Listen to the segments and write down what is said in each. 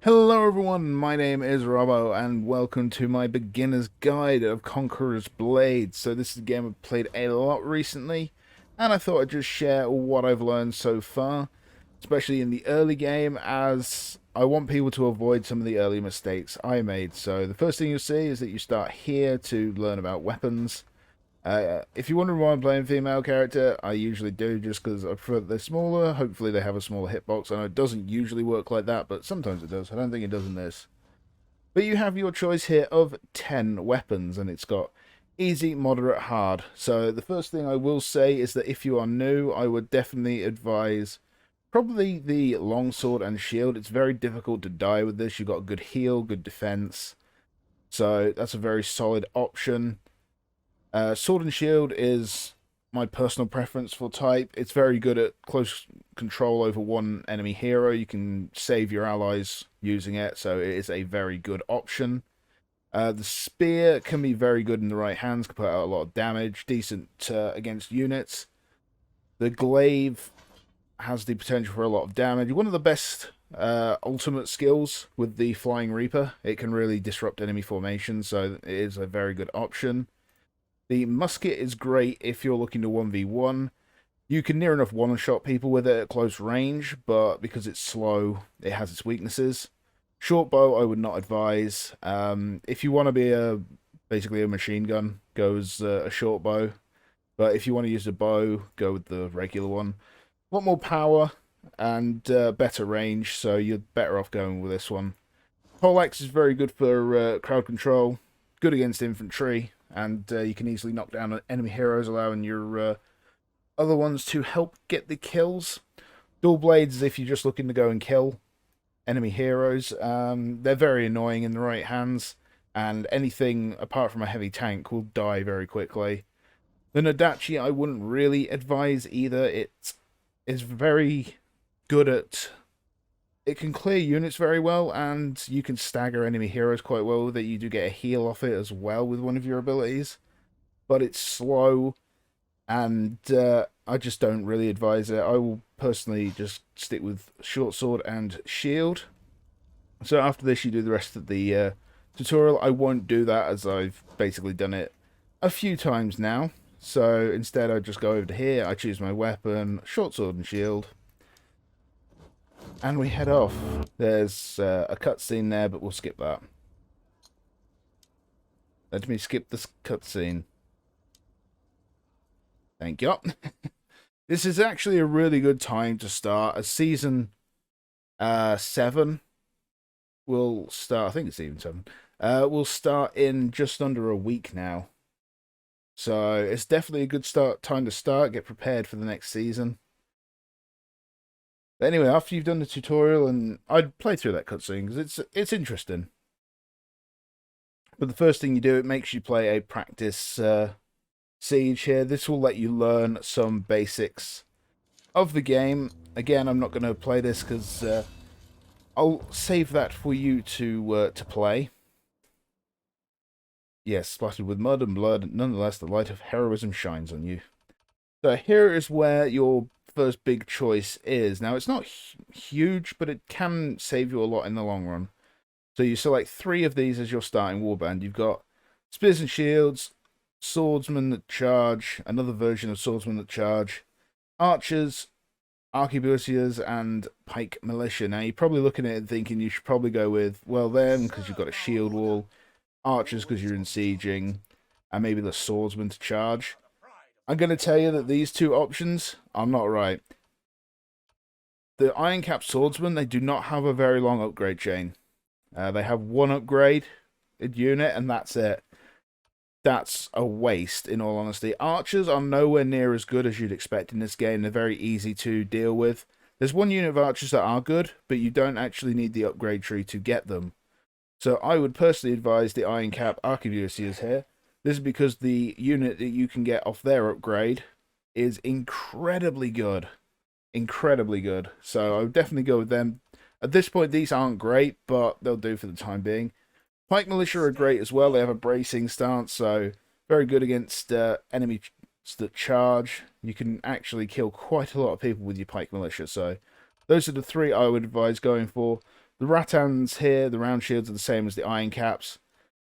Hello everyone, my name is Robbo and welcome to my beginner's guide of Conquerors Blades. So this is a game I've played a lot recently and I thought I'd just share what I've learned so far, especially in the early game, as I want people to avoid some of the early mistakes I made. So the first thing you'll see is that you start here to learn about weapons. If you wonder why I'm playing female character, I usually do just because I prefer that they're smaller. Hopefully they have a smaller hitbox. I know it doesn't usually work like that, but sometimes it does. I don't think it does in this. But you have your choice here of 10 weapons, and it's got easy, moderate, hard. So the first thing I will say is that if you are new, I would definitely advise probably the longsword and shield. It's very difficult to die with this. You've got a good heal, good defense. So that's a very solid option. Sword and Shield is my personal preference for type. It's very good at close control over one enemy hero. You can save your allies using it, so it is a very good option. The Spear can be very good in the right hands, can put out a lot of damage, decent against units. The Glaive has the potential for a lot of damage. One of the best ultimate skills with the Flying Reaper. It can really disrupt enemy formation, so it is a very good option. The musket is great if you're looking to 1v1. You can near enough one-shot people with it at close range, but because it's slow, it has its weaknesses. Short bow, I would not advise. If you want to be basically a machine gun, go as a short bow. But if you want to use a bow, go with the regular one. A lot more power and better range, so you're better off going with this one. Poleaxe is very good for crowd control, good against infantry, and you can easily knock down enemy heroes, allowing your other ones to help get the kills. Dual blades, if you're just looking to go and kill enemy heroes, they're very annoying in the right hands, and anything apart from a heavy tank will die very quickly. The Nadachi I wouldn't really advise either. It is very good at... It can clear units very well, and you can stagger enemy heroes quite well with it. You do get a heal off it as well with one of your abilities, but it's slow, and I just don't really advise it. I will personally just stick with short sword and shield. So after this, you do the rest of the tutorial. I won't do that as I've basically done it a few times now. So instead, I just go over to here. I choose my weapon, short sword and shield. And we head off. There's a cutscene there, but we'll skip that. Let me skip this cutscene. Thank you. This is actually a really good time to start. A season 7 will start. I think it's season 7. Will start in just under a week now. So it's definitely a good time to start. Get prepared for the next season. But anyway, after you've done the tutorial, and I'd play through that cutscene because it's interesting. But the first thing you do, it makes you play a practice siege here. This will let you learn some basics of the game. Again, I'm not going to play this because I'll save that for you to play. Yes, splattered with mud and blood, nonetheless, the light of heroism shines on you. So here is where your first big choice is. Now, it's not huge, but it can save you a lot in the long run. So you select 3 of these as your starting warband. You've got spears and shields, swordsmen that charge, another version of swordsmen that charge, archers, arquebusiers, and pike militia. Now, you're probably looking at it and thinking you should probably go with, well, them, because you've got a shield wall, archers because you're in sieging, and maybe the swordsman to charge. I'm going to tell you that these 2 options are not right. The Iron Cap Swordsmen, they do not have a very long upgrade chain. They have 1 upgrade unit, and that's it. That's a waste, in all honesty. Archers are nowhere near as good as you'd expect in this game. They're very easy to deal with. There's 1 unit of archers that are good, but you don't actually need the upgrade tree to get them. So I would personally advise the Iron Cap Arquebusiers here. This is because the unit that you can get off their upgrade is incredibly good. Incredibly good. So I would definitely go with them. At this point, these aren't great, but they'll do for the time being. Pike Militia are great as well. They have a bracing stance, so very good against enemies that charge. You can actually kill quite a lot of people with your Pike Militia. So those are the 3 I would advise going for. The Rattans here, the round shields are the same as the Iron Caps.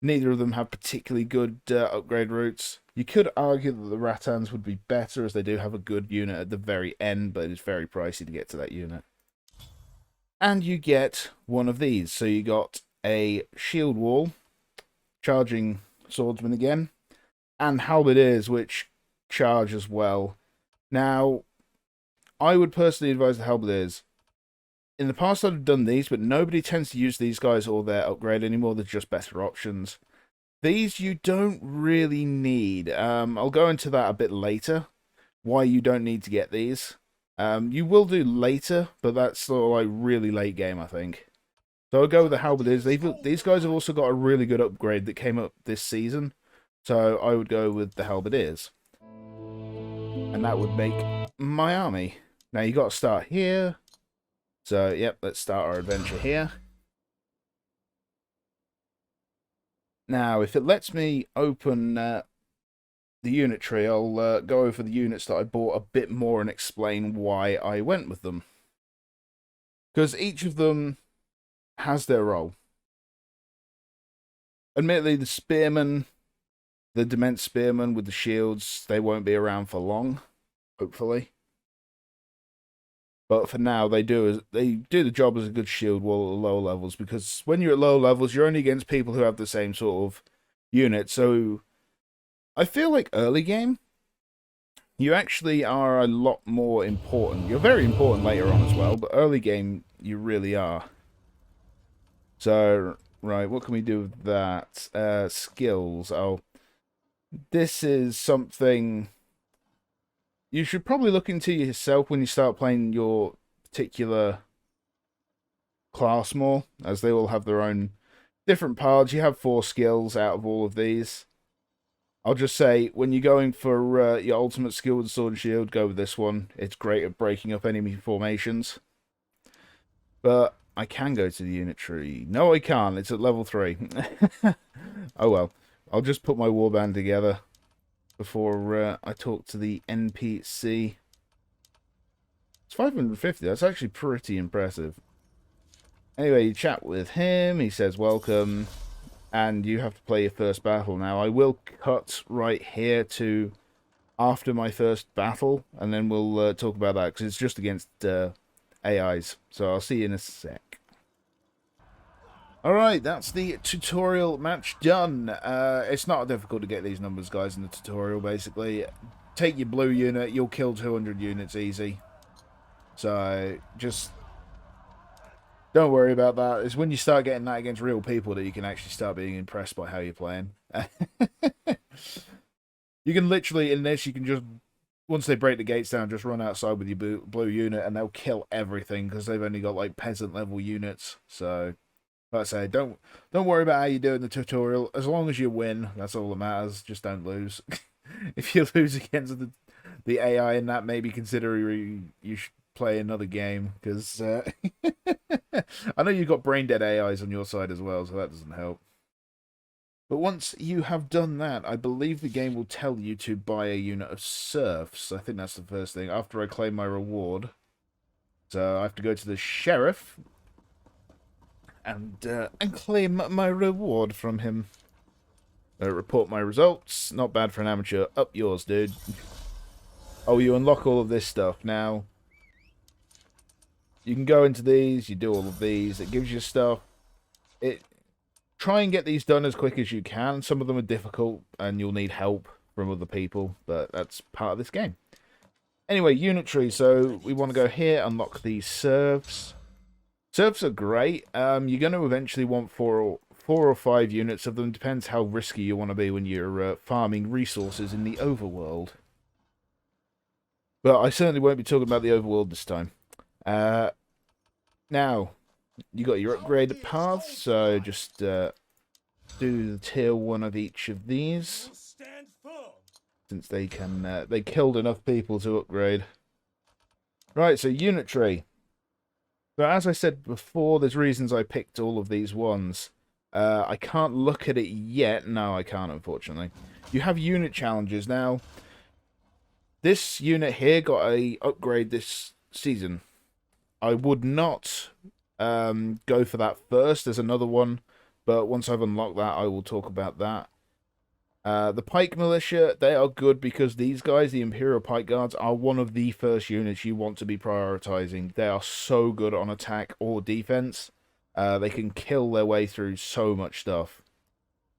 Neither of them have particularly good upgrade routes. You could argue that the Rattans would be better as they do have a good unit at the very end, but it's very pricey to get to that unit. And you get one of these. So you got a shield wall, charging swordsman again, and halberdiers, which charge as well. Now, I would personally advise the halberdiers. In the past, I'd have done these, but nobody tends to use these guys or their upgrade anymore. They're just better options. These you don't really need. I'll go into that a bit later, why you don't need to get these. You will do later, but that's sort of like really late game, I think. So I'll go with the halberdiers. These guys have also got a really good upgrade that came up this season. So I would go with the halberdiers. And that would make my army. Now you got to start here. So, yep, let's start our adventure here. Now, if it lets me open the unit tree, I'll go over the units that I bought a bit more and explain why I went with them. Because each of them has their role. Admittedly, the spearmen, the Dement spearmen with the shields, they won't be around for long, hopefully. But for now, they do the job as a good shield wall at lower levels, because when you're at low levels, you're only against people who have the same sort of unit. So I feel like early game, you actually are a lot more important. You're very important later on as well, but early game, you really are. So, right, what can we do with that? Skills. Oh, this is something you should probably look into yourself when you start playing your particular class more, as they all have their own different parts. You have 4 skills out of all of these. I'll just say, when you're going for your ultimate skill with Sword and Shield, go with this one. It's great at breaking up enemy formations. But I can go to the unit tree. No, I can't. It's at level 3. Oh well. I'll just put my warband together before I talk to the NPC. It's 550. That's actually pretty impressive. Anyway, you chat with him. He says welcome. And you have to play your first battle. Now, I will cut right here to after my first battle. And then we'll talk about that. Because it's just against AIs. So I'll see you in a sec. Alright, that's the tutorial match done. It's not difficult to get these numbers, guys, in the tutorial, basically. Take your blue unit, you'll kill 200 units easy. So, just don't worry about that. It's when you start getting that against real people that you can actually start being impressed by how you're playing. You can literally, in this, you can just, once they break the gates down, just run outside with your blue unit and they'll kill everything because they've only got, like, peasant-level units. So, like I say, don't worry about how you do in the tutorial. As long as you win, that's all that matters. Just don't lose. If you lose against the AI in that, maybe consider you should play another game, because I know you've got brain dead AIs on your side as well, so that doesn't help. But once you have done that, I believe the game will tell you to buy a unit of serfs. I think that's the first thing, after I claim my reward. So I have to go to the sheriff and claim my reward from him. Report my results. Not bad for an amateur. Up yours, dude. Oh, you unlock all of this stuff. Now, you can go into these. You do all of these. It gives you stuff. Try and get these done as quick as you can. Some of them are difficult, and you'll need help from other people, but that's part of this game. Anyway, unit tree. So we want to go here, unlock these serfs. Serfs are great. You're going to eventually want 4 or 5 units of them. Depends how risky you want to be when you're farming resources in the overworld. But I certainly won't be talking about the overworld this time. Now, you got your upgrade paths, so just do the tier 1 of each of these. Since they can, they killed enough people to upgrade. Right, so unit tree. So as I said before, there's reasons I picked all of these ones. I can't look at it yet. No, I can't, unfortunately. You have unit challenges. Now, this unit here got a upgrade this season. I would not go for that first. There's another one, but once I've unlocked that, I will talk about that. The Pike Militia, they are good because these guys, the Imperial Pike Guards, are one of the first units you want to be prioritizing. They are so good on attack or defense. They can kill their way through so much stuff.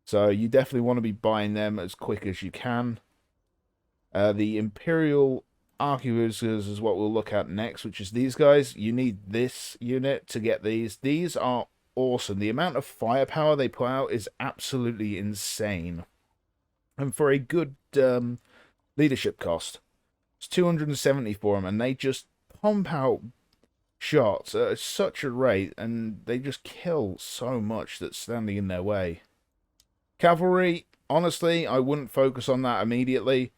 So you definitely want to be buying them as quick as you can. The Imperial Arquebusiers is what we'll look at next, which is these guys. You need this unit to get these. These are awesome. The amount of firepower they put out is absolutely insane. And for a good leadership cost, it's 270 for them, and they just pump out shots at such a rate, and they just kill so much that's standing in their way. Cavalry, honestly, I wouldn't focus on that immediately.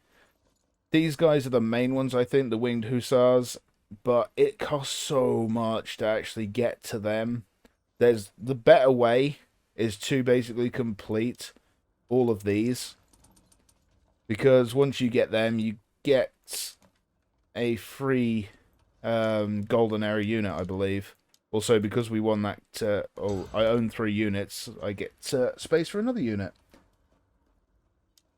These guys are the main ones, I think, the Winged Hussars, but it costs so much to actually get to them. The better way is to basically complete all of these, because once you get them, you get a free golden area unit, I believe. Also, because we won that, I own 3 units, I get space for another unit.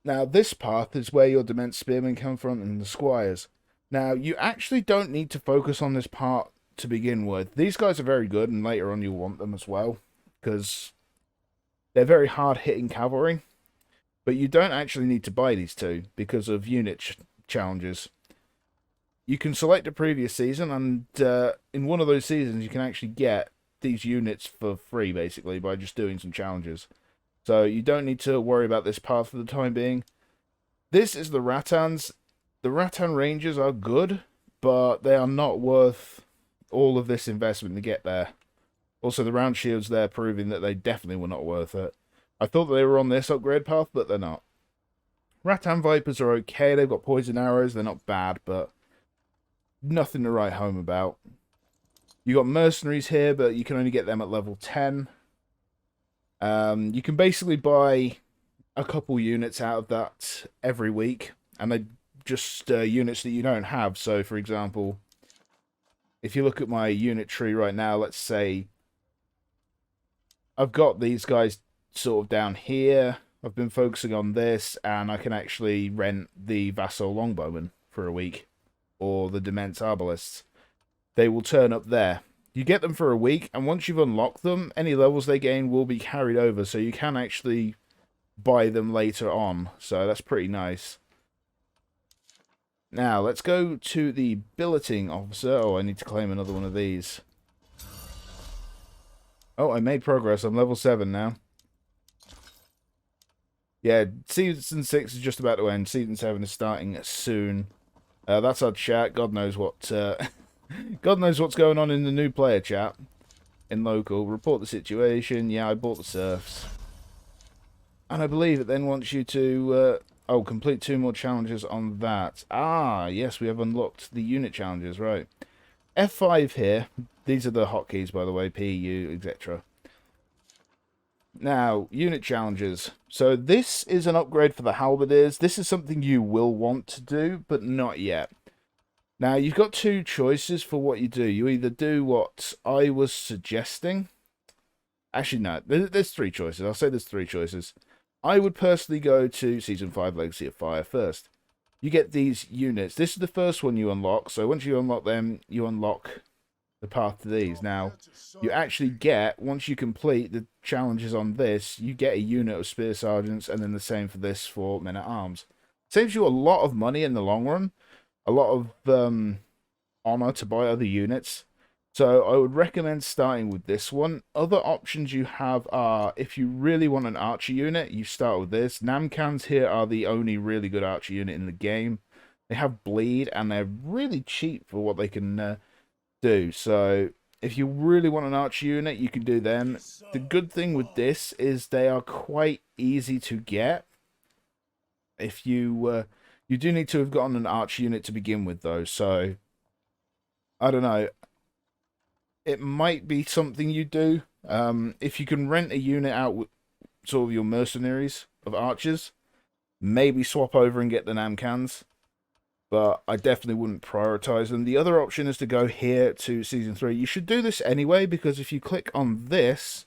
Now, this path is where your Dement Spearmen come from and the Squires. Now, you actually don't need to focus on this part to begin with. These guys are very good, and later on you'll want them as well, because they're very hard-hitting cavalry. But you don't actually need to buy these two because of unit challenges. You can select a previous season, and in one of those seasons you can actually get these units for free, basically, by just doing some challenges. So you don't need to worry about this path for the time being. This is the Rattans. The Rattan Rangers are good, but they are not worth all of this investment to get there. Also, the round shields there proving that they definitely were not worth it. I thought they were on this upgrade path, but they're not. Rattan Vipers are okay. They've got poison arrows. They're not bad, but nothing to write home about. You got Mercenaries here, but you can only get them at level 10. You can basically buy a couple units out of that every week, and they're just units that you don't have. So, for example, if you look at my unit tree right now, let's say I've got these guys sort of down here. I've been focusing on this, and I can actually rent the Vassal Longbowmen for a week, or the Dement Arbalists. They will turn up there. You get them for a week, and once you've unlocked them, any levels they gain will be carried over, so you can actually buy them later on. So that's pretty nice. Now, let's go to the Billeting Officer. Oh, I need to claim another one of these. Oh, I made progress. I'm level 7 now. Yeah, Season 6 is just about to end. Season 7 is starting soon. That's our chat. God knows what... God knows what's going on in the new player chat. In local. Report the situation. Yeah, I bought the serfs. And I believe it then wants you to... complete 2 more challenges on that. Ah, yes, we have unlocked the unit challenges, right. F5 here. These are the hotkeys, by the way. P, U, etc. Now, unit challenges. So this is an upgrade for the halberdiers. This is something you will want to do, but not yet. Now, you've got 2 choices for what you do. You either do what I was suggesting. Actually, no. There's 3 choices. I'll say there's 3 choices. I would personally go to Season 5 Legacy of Fire first. You get these units. This is the first one you unlock. So once you unlock them, you unlock the path to these. Now, you actually get, once you complete the challenges on this, you get a unit of Spear Sergeants, and then the same for this for Men-at-Arms. Saves you a lot of money in the long run. A lot of honor to buy other units. So I would recommend starting with this one. Other options you have are, if you really want an archer unit, you start with this. Namkhans here are the only really good archer unit in the game. They have bleed, and they're really cheap for what they can do. So if you really want an archer unit, you can do them. The good thing with this is they are quite easy to get. If you you do need to have gotten an archer unit to begin with, though. So I don't know. It might be something you do. If you can rent a unit out with sort of your mercenaries of archers, maybe swap over and get the Namkhans. but I definitely wouldn't prioritize them. The other option is to go here to Season 3. You should do this anyway, because if you click on this,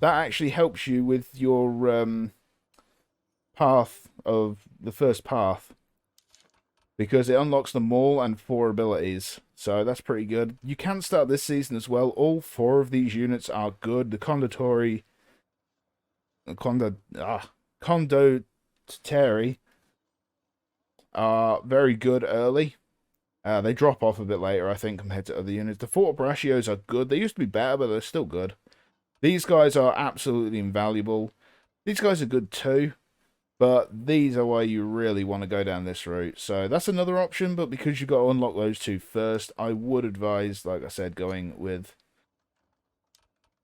that actually helps you with your path of the first path, because it unlocks them all and 4 abilities. So that's pretty good. You can start this season as well. All 4 of these units are good. The Condottieri are very good early. They drop off a bit later, I think, compared to other units. The Fortabraccios are good. They used to be better, but they're still good. These guys are absolutely invaluable. These guys are good too, but these are why you really want to go down this route. So that's another option, but because you've got to unlock those 2 first, I would advise, like I said, going with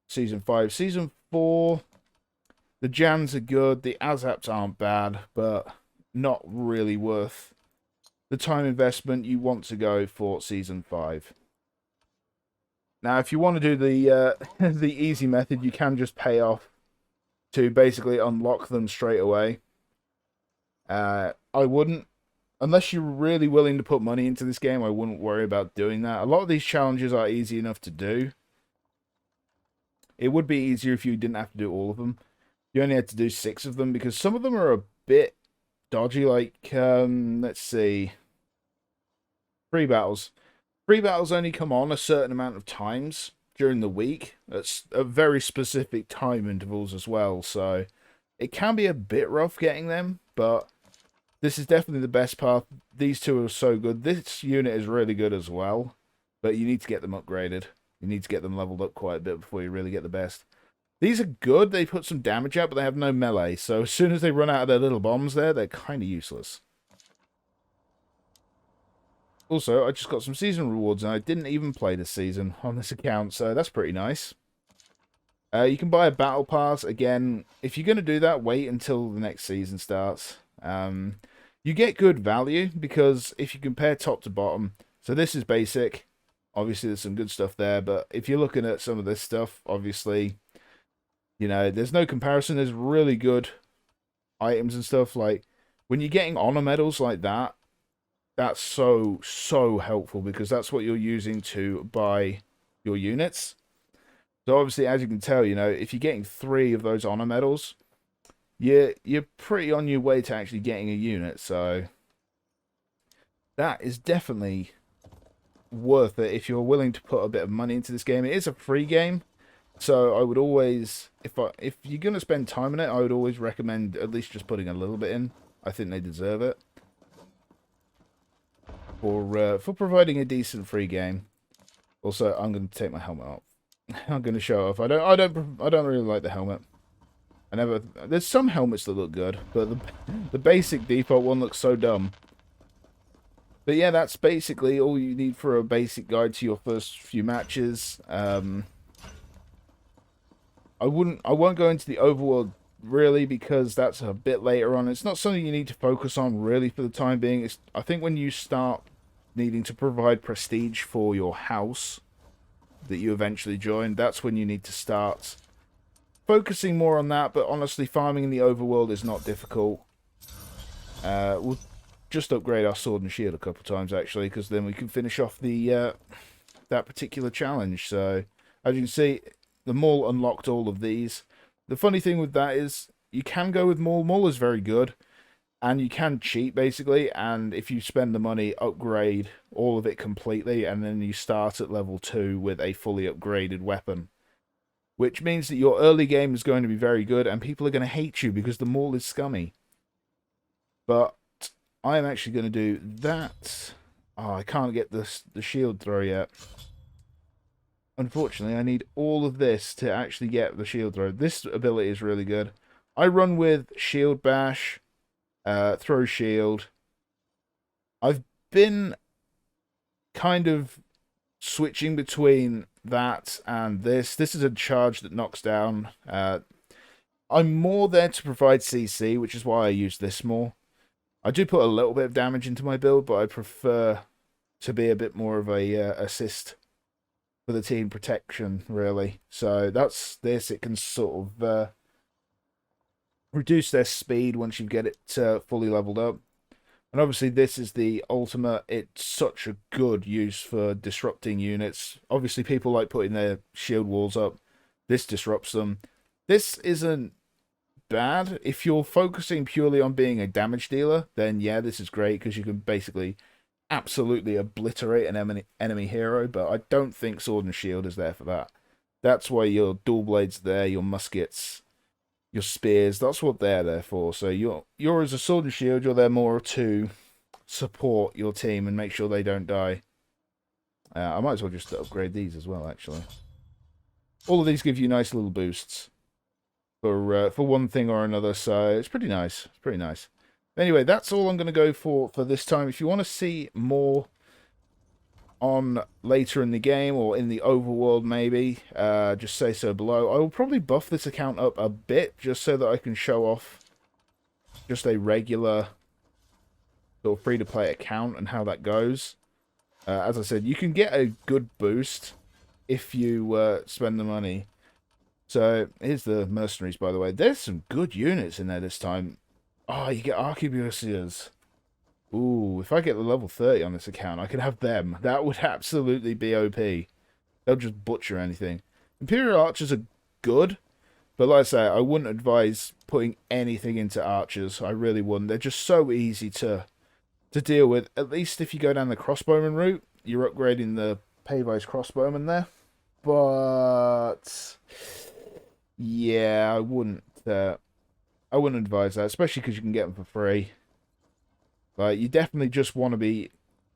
Season 5. Season 4, the Jans are good. The Azaps aren't bad, but not really worth the time investment. You want to go for Season 5. Now, if you want to do the the easy method, you can just pay off to basically unlock them straight away. I wouldn't, unless you're really willing to put money into this game, I wouldn't worry about doing that. A lot of these challenges are easy enough to do. It would be easier if you didn't have to do all of them. You only had to do 6 of them, because some of them are a bit dodgy. Like, let's see, free battles. Free battles only come on a certain amount of times during the week. That's a very specific time intervals as well, so it can be a bit rough getting them, but this is definitely the best path. These 2 are so good. This unit is really good as well, but you need to get them upgraded. You need to get them leveled up quite a bit before you really get the best. These are good. They put some damage out, but they have no melee, so as soon as they run out of their little bombs there, they're kind of useless. Also, I just got some season rewards, and I didn't even play this season on this account, so that's pretty nice. You can buy a battle pass. Again, if you're going to do that, wait until the next season starts. You get good value, because if you compare top to bottom, so this is basic. Obviously, there's some good stuff there, but if you're looking at some of this stuff, obviously, you know, there's no comparison. There's really good items and stuff. Like, when you're getting honor medals like that, that's so helpful, because that's what you're using to buy your units. So obviously, as you can tell, you know, if you're getting 3 of those honor medals, you're pretty on your way to actually getting a unit. So that is definitely worth it if you're willing to put a bit of money into this game. It is a free game, so I would always, if you're going to spend time on it, I would always recommend at least just putting a little bit in. I think they deserve it for providing a decent free game. Also, I'm going to take my helmet off. I'm going to show off. I don't really like the helmet. There's some helmets that look good, but the basic default one looks so dumb. But yeah, that's basically all you need for a basic guide to your first few matches. I won't go into the overworld really, because that's a bit later on. It's not something you need to focus on really for the time being. I think when you start needing to provide prestige for your house that you eventually join, that's when you need to start focusing more on that. But honestly, farming in the overworld is not difficult. We'll just upgrade our sword and shield a couple times, actually, because then we can finish off the that particular challenge. So, as you can see, the Maul unlocked all of these. The funny thing with that is you can go with Maul. Maul is very good, and you can cheat, basically, and if you spend the money, upgrade all of it completely, and then you start at level 2 with a fully upgraded weapon. Which means that your early game is going to be very good, and people are going to hate you because the Maul is scummy. But I am actually going to do that. Oh, I can't get the shield throw yet. Unfortunately, I need all of this to actually get the shield throw. This ability is really good. I run with shield bash, throw shield. I've been kind of switching between that and this. This is a charge that knocks down. I'm more there to provide CC, which is why I use this more. I do put a little bit of damage into my build, but I prefer to be a bit more of a assist for the team protection, really. So that's this. It can sort of reduce their speed once you get it fully leveled up. And obviously this is the ultimate. It's such a good use for disrupting units. Obviously people like putting their shield walls up. This disrupts them. This isn't bad. If you're focusing purely on being a damage dealer, then yeah, this is great because you can basically absolutely obliterate an enemy hero, but I don't think Sword and Shield is there for that. That's why your dual blades there, your muskets, your spears, that's what they're there for. So you're as a Sword and Shield, you're there more to support your team and make sure they don't die. I might as well just upgrade these as well, actually. All of these give you nice little boosts for one thing or another, so it's pretty nice. It's pretty nice. Anyway, that's all I'm going to go for this time. If you want to see more on later in the game or in the overworld maybe, just say so below. I will probably buff this account up a bit just so that I can show off just a regular sort of free-to-play account and how that goes. As I said, you can get a good boost if you spend the money. So, here's the Mercenaries, by the way. There's some good units in there this time. Oh, you get Arquebusiers. Ooh, if I get the level 30 on this account, I could have them. That would absolutely be OP. They'll just butcher anything. Imperial Archers are good, but like I say, I wouldn't advise putting anything into Archers. I really wouldn't. They're just so easy to deal with. At least if you go down the Crossbowman route, you're upgrading the Pavise Crossbowman there. But yeah, I wouldn't advise that, especially because you can get them for free. Like, you definitely just want to be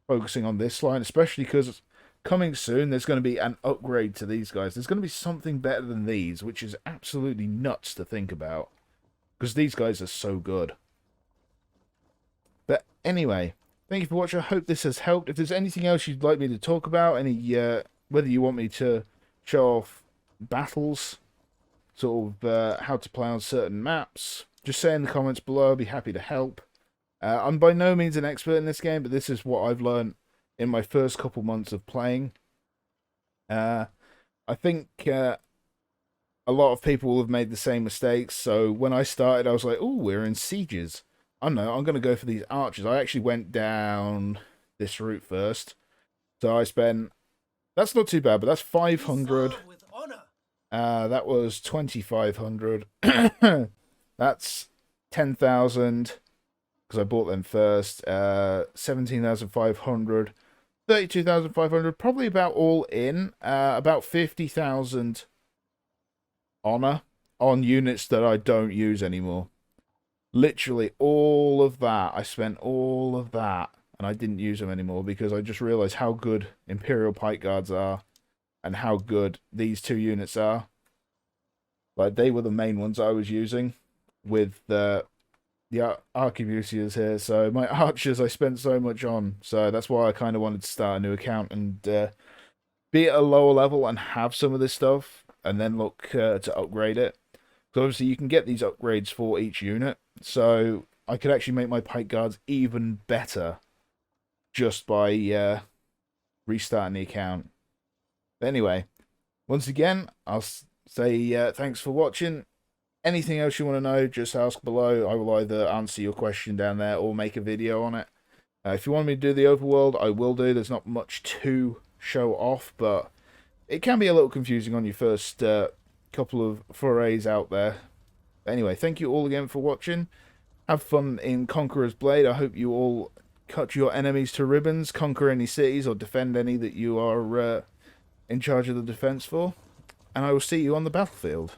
focusing on this line, especially because coming soon, there's going to be an upgrade to these guys. There's going to be something better than these, which is absolutely nuts to think about. Because these guys are so good. But anyway, thank you for watching. I hope this has helped. If there's anything else you'd like me to talk about, whether you want me to show off battles, sort of how to play on certain maps, just say in the comments below. I'll be happy to help. I'm by no means an expert in this game, but this is what I've learned in my first couple months of playing. I think a lot of people will have made the same mistakes. So when I started, I was like, "Oh, we're in sieges. I don't know. I'm going to go for these archers." I actually went down this route first, so I spent. That's not too bad, but that's 500. That was 2,500. That's 10,000. Because I bought them first. 17,500, 32,500, probably about all in. About 50,000 honor on units that I don't use anymore. Literally all of that. I spent all of that, and I didn't use them anymore because I just realized how good Imperial Pike Guards are, and how good these two units are. Like, they were the main ones I was using with the Arquebusiers here. So my archers I spent so much on, so that's why I kind of wanted to start a new account and be at a lower level and have some of this stuff, and then look to upgrade it. So obviously you can get these upgrades for each unit, so I could actually make my Pike Guards even better just by restarting the account. But anyway, once again, I'll say thanks for watching. Anything else you want to know, just ask below. I will either answer your question down there or make a video on it. If you want me to do the overworld, I will do. There's not much to show off, but it can be a little confusing on your first couple of forays out there. Anyway, thank you all again for watching. Have fun in Conquerors Blade. I hope you all cut your enemies to ribbons, conquer any cities, or defend any that you are in charge of the defense for. And I will see you on the battlefield.